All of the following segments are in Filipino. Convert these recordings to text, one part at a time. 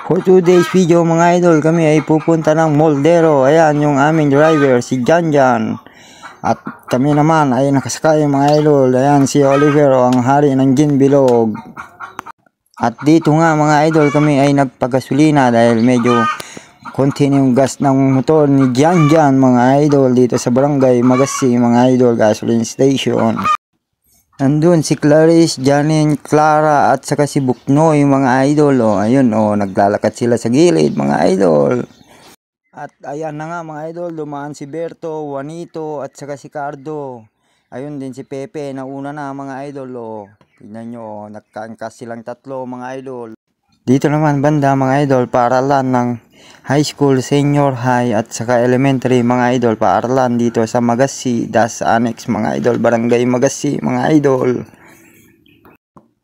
For today's video mga idol, kami ay pupunta ng Moldero. Ayan yung aming driver, si Janjan. At kami naman ay nakasakay mga idol. Ayan si Oliver, ang hari ng gin bilog. At dito nga mga idol, kami ay nagpagasolina dahil medyo konti yung gas ng motor ni Janjan mga idol dito sa barangay Magasi mga idol, gasoline station. Nandun si Clarice, Janine, Clara at saka si Buknoy mga idol. O ayun naglalakad sila sa gilid mga idol. At ayan na nga mga idol, dumaan si Berto, Juanito at saka si Cardo. Ayun din si Pepe, nauna na mga idol. Tignan nyo, nagkaangkas silang tatlo mga idol. Dito naman banda mga idol, paaralan ng high school, senior high at saka elementary mga idol, paaralan dito sa Magasi, Das Annex mga idol, barangay Magasi mga idol.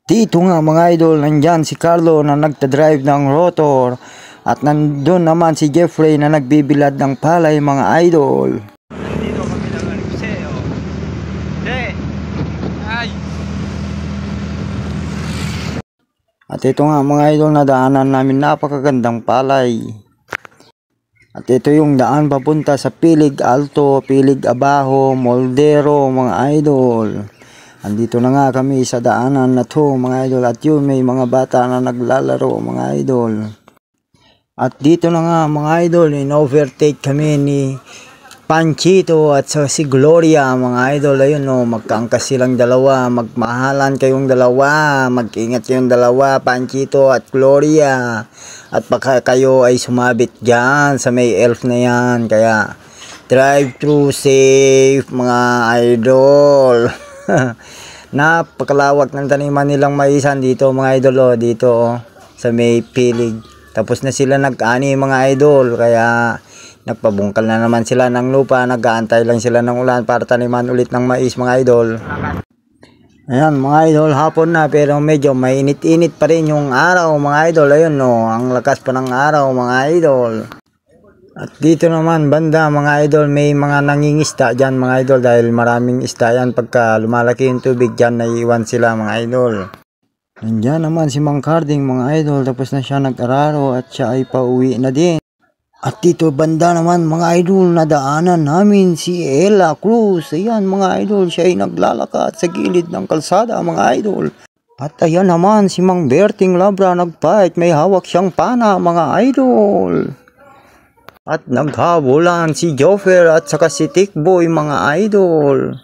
Dito nga mga idol, nandyan si Carlo na nagta-drive ng rotor at nandun naman si Jeffrey na nagbibilad ng palay mga idol. Nandito kami ng museo. Ay! At ito nga mga idol, na daanan namin, napakagandang palay. At ito yung daan papunta sa Pilig Alto, Pilig Abajo, Moldero mga idol. Andito na nga kami sa daanan na to mga idol. At yun may mga bata na naglalaro mga idol. At dito na nga mga idol, in-overtake kami ni Panchito at si Gloria mga idol. Ayun magkaangkas silang dalawa, magmahalan kayong dalawa, mag-ingat kayong dalawa, Panchito at Gloria. At baka kayo ay sumabit dyan sa may elf na yan, kaya drive through safe mga idol. Napakalawak ng taniman nilang maisan dito mga idol dito sa may Pilig. Tapos na sila nag-ani mga idol, kaya nagpabungkal na naman sila ng lupa, nag-aantay lang sila ng ulan para taniman ulit ng mais mga idol. Ayan mga idol, hapon na pero medyo mainit-init pa rin yung araw mga idol. Ayun ang lakas pa ng araw mga idol. At dito naman banda mga idol, may mga nangingista dyan mga idol dahil maraming isda yan. Pagka lumalaki yung tubig dyan, naiiwan sila mga idol. Nandiyan naman si Mang Carding mga idol, tapos na siya nag-araro at siya ay pauwi na din. At dito banda naman mga idol, nadaanan namin si Ella Cruz. Ayan mga idol, siya ay naglalakad sa gilid ng kalsada mga idol. At ayan naman si Mang Berting Labra, nagpahit, may hawak siyang pana mga idol. At naghabulan si Joffer at saka si Tikboy mga idol.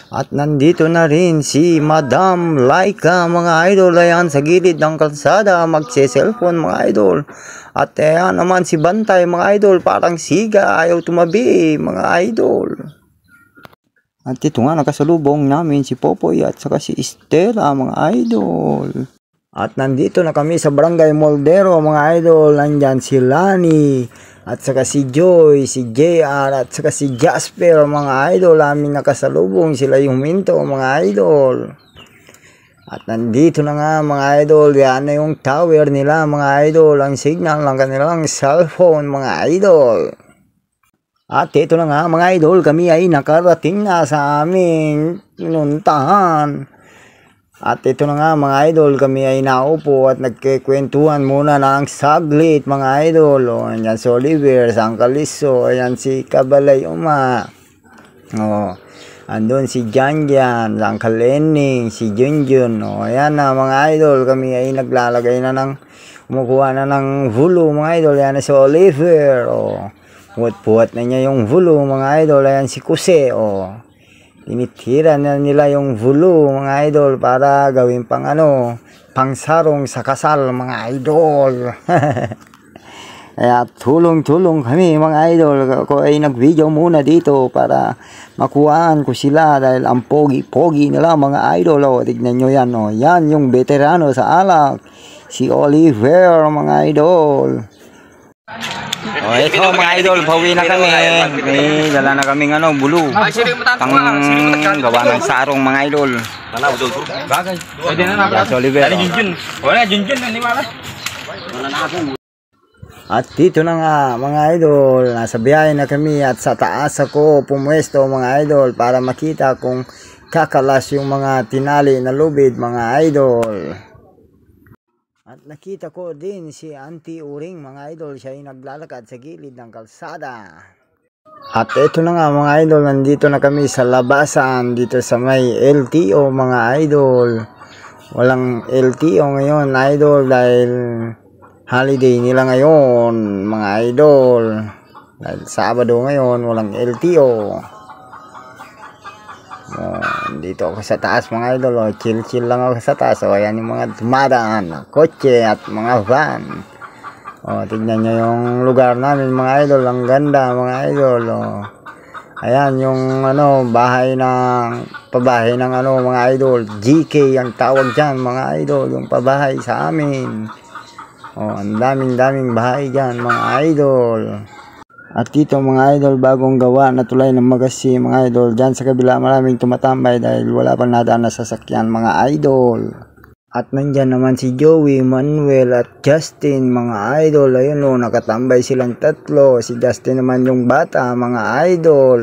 At nandito na rin si Madam Laika mga idol. Ayan sa gilid ng kalsada, magse-cellphone mga idol. At ayan naman si Bantay mga idol, parang siga, ayaw tumabi mga idol. At ito nga nakasalubong namin si Popoy at saka si Estela mga idol. At nandito na kami sa barangay Moldero mga idol. Nandyan si Lani at saka si Joy, si JR at saka si Jasper mga idol. Aming nakasalubong, sila yung huminto mga idol. At nandito na nga mga idol, yan na yung tower nila mga idol, ang signal ng kanilang cellphone mga idol. At ito na nga mga idol, kami ay nakarating na sa aming pinuntahan. At ito na nga mga idol, kami ay naupo at nagkikwentuhan muna ng saglit mga idol. Ayan si Oliver, si Angkaliso, ayan si Kabalay Uma. Andun si Janjan, si Uncle Lenning, si Junjun. Ayan na mga idol, kami ay naglalagay na ng, kumukuha na ng vulo mga idol. Ayan na si Oliver. Puwat-puwat na niya yung vulo mga idol. Ayan si Kuse. Tinitira na nila yung vulo mga idol para gawin pang pangsarong sa kasal mga idol. Kaya tulong-tulong kami mga idol. Ako ay nag-video muna dito para makuhaan ko sila dahil ang pogi-pogi nila mga idol. Tignan nyo yan. Yan yung veterano sa alak, si Oliver mga idol. Ito mga idol, pauwi na kami. May dala na kaming bulu pang gawa ng sarong mga idol. Bagay. Pwede na na. Oliver. Wala Junjun naniwala. Wala na ako. At dito na nga mga idol, nasa biyahe na kami at sa taas ako pumuesto mga idol para makita kung kakalas yung mga tinali na lubid mga idol. At At nakita ko din si Auntie Uring mga idol, siya ay naglalakad sa gilid ng kalsada. At ito na nga mga idol, nandito na kami sa labasan dito sa may LTO mga idol. Walang LTO ngayon idol dahil holiday nila ngayon mga idol. Dahil Sabado ngayon walang LTO. Dito ako sa taas mga idol, chill lang ako sa taas. Ayan yung mga dumadaan na kotse at mga van. Tignan nyo yung lugar namin mga idol, ang ganda mga idol. Ayan yung pabahay ng mga idol, GK ang tawag dyan mga idol, yung pabahay sa amin. Ang daming bahay dyan mga idol. At dito mga idol, bagong gawa na tulay ng Magasi mga idol. Diyan sa kabila maraming tumatambay dahil wala pang nadaan na sasakyan mga idol. At nandyan naman si Joey, Manuel at Justin mga idol. Ayun nakatambay silang tatlo. Si Justin naman yung bata mga idol.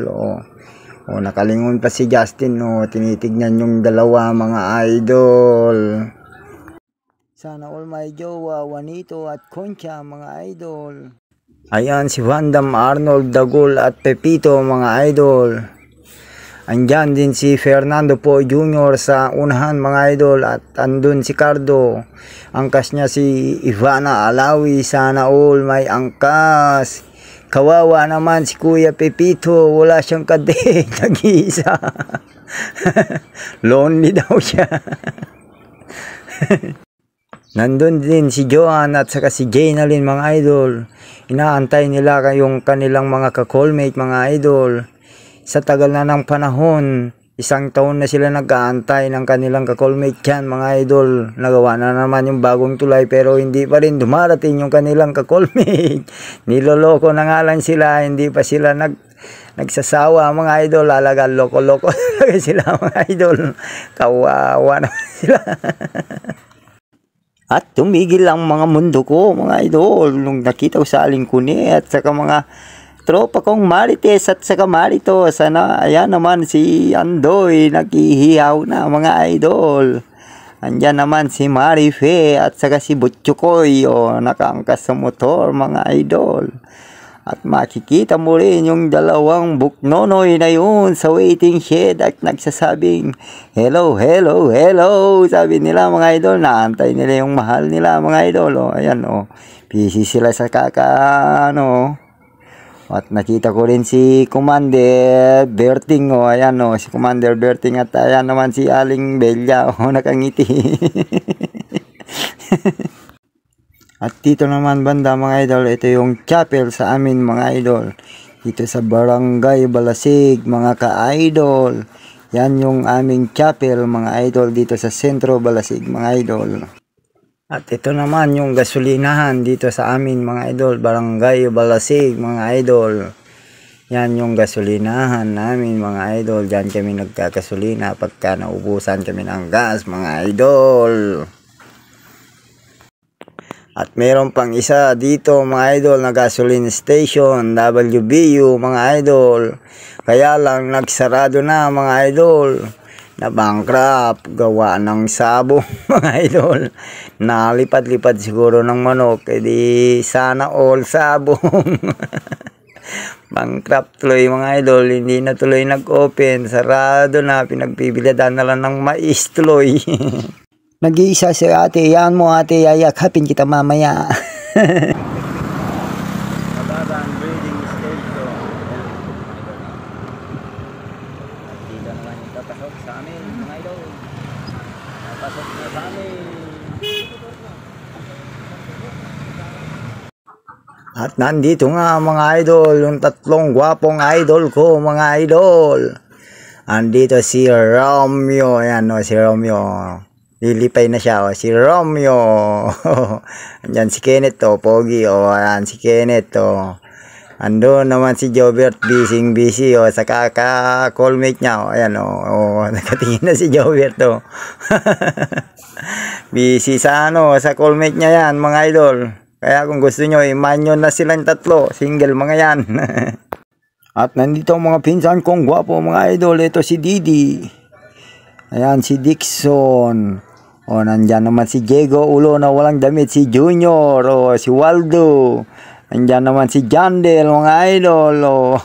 Nakalingon pa si Justin. Tinitignan yung dalawa mga idol. Sana all my jowa, Juanito at Concha mga idol. Ayan si Vandam, Arnold, Dagul at Pepito mga idol. Andyan din si Fernando po Jr. sa unahan mga idol. At andun si Cardo. Angkas niya si Ivana Alawi. Sana all may angkas. Kawawa naman si Kuya Pepito. Wala siyang kadate. Nag-iisa. Lonely daw siya. Nandun din si Joan at saka si Jaynalyn mga idol. Inaantay nila yung kanilang mga ka-callmate mga idol. Sa tagal na ng panahon, 1 taon na sila nag-aantay ng kanilang ka-callmate dyan mga idol. Nagawa na naman yung bagong tulay pero hindi pa rin dumarating yung kanilang ka-callmate. Niloloko na nga lang sila, hindi pa sila nagsasawa mga idol. Alaga loko-loko sila mga idol. Kawawa na sila. At tumigil ang mga mundo ko mga idol nung nakita ko sa Aling Kuni at saka mga tropa kong Marites at saka Marito. Sana ayan naman si Andoy naghihiyaw na mga idol. Andyan naman si Marife at saka si Butchukoy nakaangkas sa motor mga idol. At makikita mo rin yung dalawang buknonoy na yun sa waiting shed at nagsasabing hello. Sabi nila mga idol, naantay nila yung mahal nila mga idol. Ayan busy sila sa At nakita ko rin si Commander Berting ayan si Commander Berting at ayan naman si Aling Bella nakangiti. At dito naman banda mga idol, ito yung chapel sa amin mga idol. Dito sa Barangay Balasig mga ka-idol. Yan yung aming chapel mga idol dito sa Sentro Balasig mga idol. At ito naman yung gasolinahan dito sa amin mga idol, Barangay Balasig mga idol. Yan yung gasolinahan namin mga idol. Diyan kami nagkakasolina pagka naubusan kami ng gas mga idol. At meron pang isa dito mga idol na gasoline station, WBU mga idol. Kaya lang nagsarado na mga idol. Na bankrupt, gawa ng sabong mga idol. Nalipad-lipad siguro ng manok, edi sana all sabong. Bankrupt tuloy mga idol, hindi na tuloy nag-open. Sarado na, pinagbibilidan na lang ng mais tuloy. Nag-iisa si ate, yan mo ate, yayakapin kita mamaya. Mababang breeding stage to. At dito naman yung papasok sa amin mga idol. Papasok na sa amin. At nandito nga mga idol, yung tatlong gwapong idol ko mga idol. Andito si Romeo, ayan si Romeo. Lilipay na siya si Romeo. Andyan si Kenneth pogi ayan si Kenneth andun naman si Jobert busy sa kaka-callmate niya ayan nakatingin na si Jobert busy sa sa callmate niya yan mga idol. Kaya kung gusto nyo imanyo na silang tatlo, single mga yan. At nandito ang mga pinsan kong gwapo mga idol. Ito si Didi, ayan si Dixon, O, nandyan naman si Diego, ulo na walang damit, si Junior, o, si Waldo. Nandyan naman si Jandel, mga idol. O,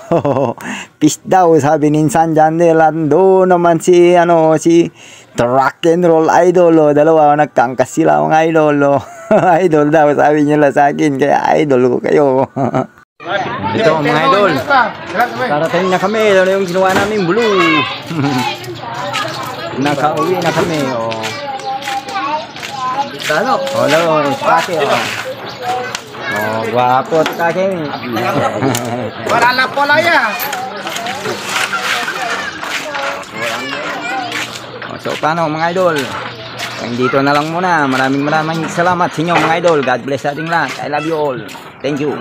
peace daw, sabi ninsan Jandel. At doon naman si, si Truck and Roll Idol. O, dalawa, nagkangkas sila, mga idol. O, idol daw, sabi nila sa akin, kaya idol ko kayo. Ito, mga idol. Tarating na kami. Ano yung ginawa namin, blue. Nakauwi na kami, o. Ano? Hello, Spake, oh. Oh, guwapo ito kaki. Wala na po lang yan. So, paano mga idol? Dito na lang muna. Maraming salamat sa inyo mga idol. God bless ating lahat. I love you all. Thank you.